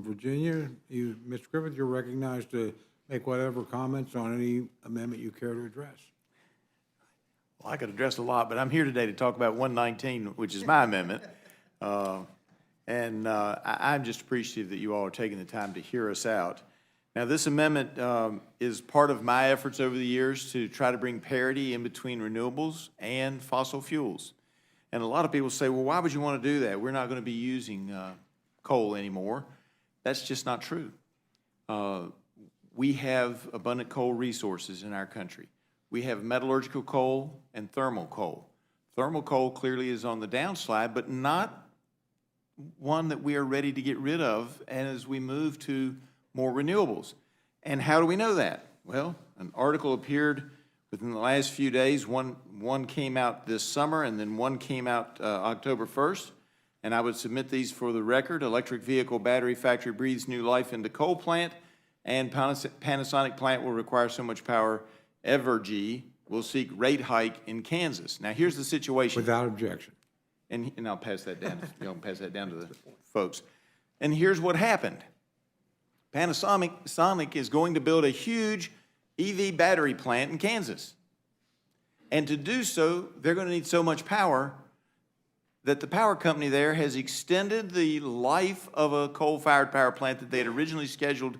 Virginia, Mr. Griffith, you're recognized to make whatever comments on any amendment you care to address. Well, I could address a lot, but I'm here today to talk about 119, which is my amendment. I'm just appreciative that you all are taking the time to hear us out. Now, this amendment is part of my efforts over the years to try to bring parity in between renewables and fossil fuels. And a lot of people say, well, why would you want to do that? We're not going to be using coal anymore. That's just not true. We have abundant coal resources in our country. We have metallurgical coal and thermal coal. Thermal coal clearly is on the downslide, but not one that we are ready to get rid of as we move to more renewables. And how do we know that? Well, an article appeared within the last few days. One came out this summer, and then one came out October 1st. And I would submit these for the record. Electric vehicle battery factory breathes new life into coal plant, and Panasonic plant will require so much power. Evergy will seek rate hike in Kansas. Now, here's the situation. Without objection. And I'll pass that down. Y'all can pass that down to the folks. And here's what happened. Panasonic is going to build a huge EV battery plant in Kansas. And to do so, they're going to need so much power that the power company there has extended the life of a coal-fired power plant that they had originally scheduled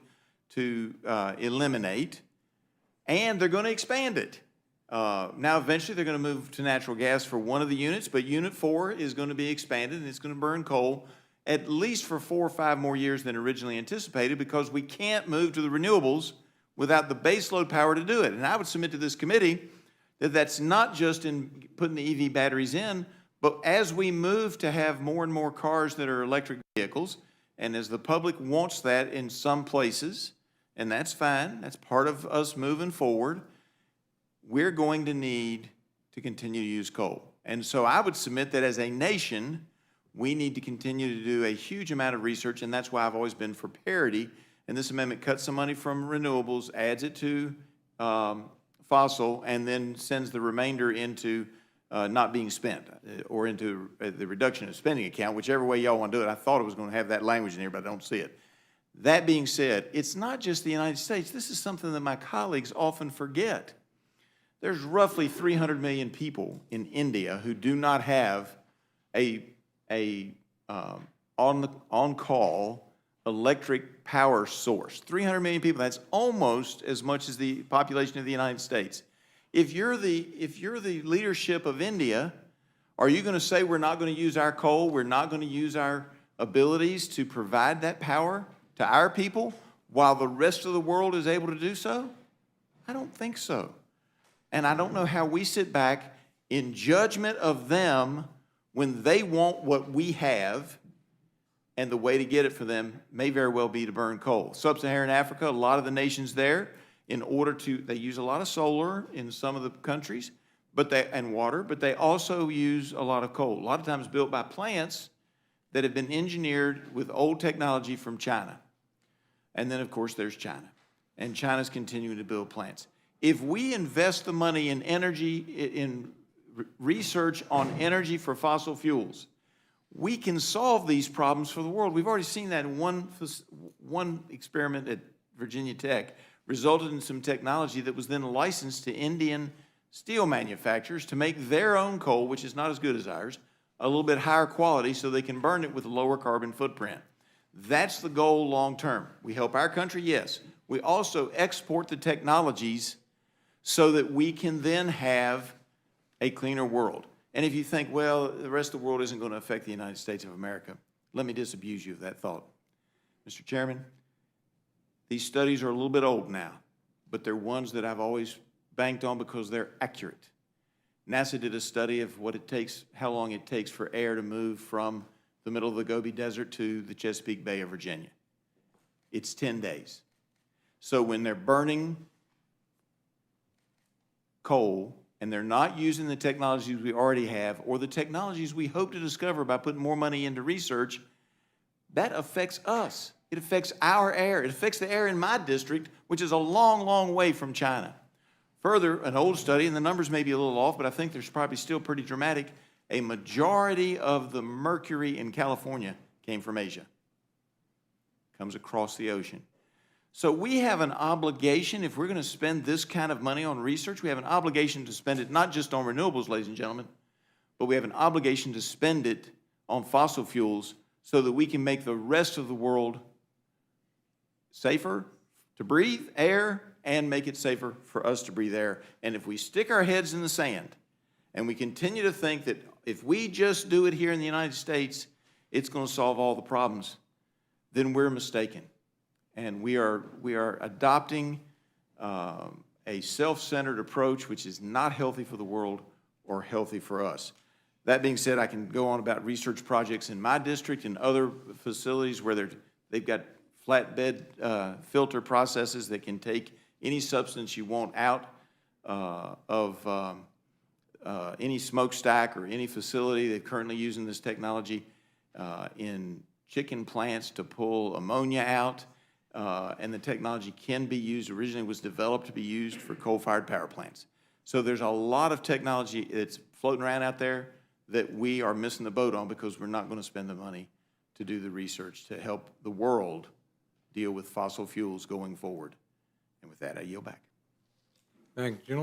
to eliminate, and they're going to expand it. Now, eventually, they're going to move to natural gas for one of the units, but Unit 4 is going to be expanded, and it's going to burn coal at least for 4 or 5 more years than originally anticipated, because we can't move to the renewables without the baseload power to do it. And I would submit to this committee that that's not just in putting the EV batteries in, but as we move to have more and more cars that are electric vehicles, and as the public wants that in some places, and that's fine, that's part of us moving forward, we're going to need to continue to use coal. And so I would submit that as a nation, we need to continue to do a huge amount of research, and that's why I've always been for parity. And this amendment cuts some money from renewables, adds it to fossil, and then sends the remainder into not being spent, or into the reduction of spending account, whichever way y'all want to do it. I thought it was going to have that language in here, but I don't see it. That being said, it's not just the United States. This is something that my colleagues often forget. There's roughly 300 million people in India who do not have a on-call electric power source. 300 million people, that's almost as much as the population of the United States. If you're the leadership of India, are you going to say we're not going to use our coal, we're not going to use our abilities to provide that power to our people while the rest of the world is able to do so? I don't think so. And I don't know how we sit back in judgment of them when they want what we have, and the way to get it for them may very well be to burn coal. Sub-Saharan Africa, a lot of the nations there, they use a lot of solar in some of the countries, and water, but they also use a lot of coal. A lot of times built by plants that have been engineered with old technology from China. And then, of course, there's China. And China's continuing to build plants. If we invest the money in energy, in research on energy for fossil fuels, we can solve these problems for the world. We've already seen that in one experiment at Virginia Tech resulted in some technology that was then licensed to Indian steel manufacturers to make their own coal, which is not as good as ours, a little bit higher quality so they can burn it with a lower carbon footprint. That's the goal long term. We help our country, yes. We also export the technologies so that we can then have a cleaner world. And if you think, well, the rest of the world isn't going to affect the United States of America, let me disabuse you of that thought. Mr. Chairman, these studies are a little bit old now, but they're ones that I've always banked on because they're accurate. NASA did a study of what it takes, how long it takes for air to move from the middle of the Gobi Desert to the Chesapeake Bay of Virginia. It's 10 days. So when they're burning coal and they're not using the technologies we already have or the technologies we hope to discover by putting more money into research, that affects us. It affects our air. It affects the air in my district, which is a long, long way from China. Further, an old study, and the numbers may be a little off, but I think there's probably still pretty dramatic, a majority of the mercury in California came from Asia. comes across the ocean. So we have an obligation, if we're going to spend this kind of money on research, we have an obligation to spend it not just on renewables, ladies and gentlemen, but we have an obligation to spend it on fossil fuels so that we can make the rest of the world safer to breathe air and make it safer for us to breathe air. And if we stick our heads in the sand and we continue to think that if we just do it here in the United States, it's going to solve all the problems, then we're mistaken. And we are adopting a self-centered approach which is not healthy for the world or healthy for us. That being said, I can go on about research projects in my district and other facilities where they've got flatbed filter processes that can take any substance you want out of any smokestack or any facility. They're currently using this technology in chicken plants to pull ammonia out, and the technology can be used, originally was developed to be used for coal-fired power plants. So there's a lot of technology that's floating around out there that we are missing the boat on because we're not going to spend the money to do the research to help the world deal with fossil fuels going forward. And with that, I yield back. Thank you, gentlemen.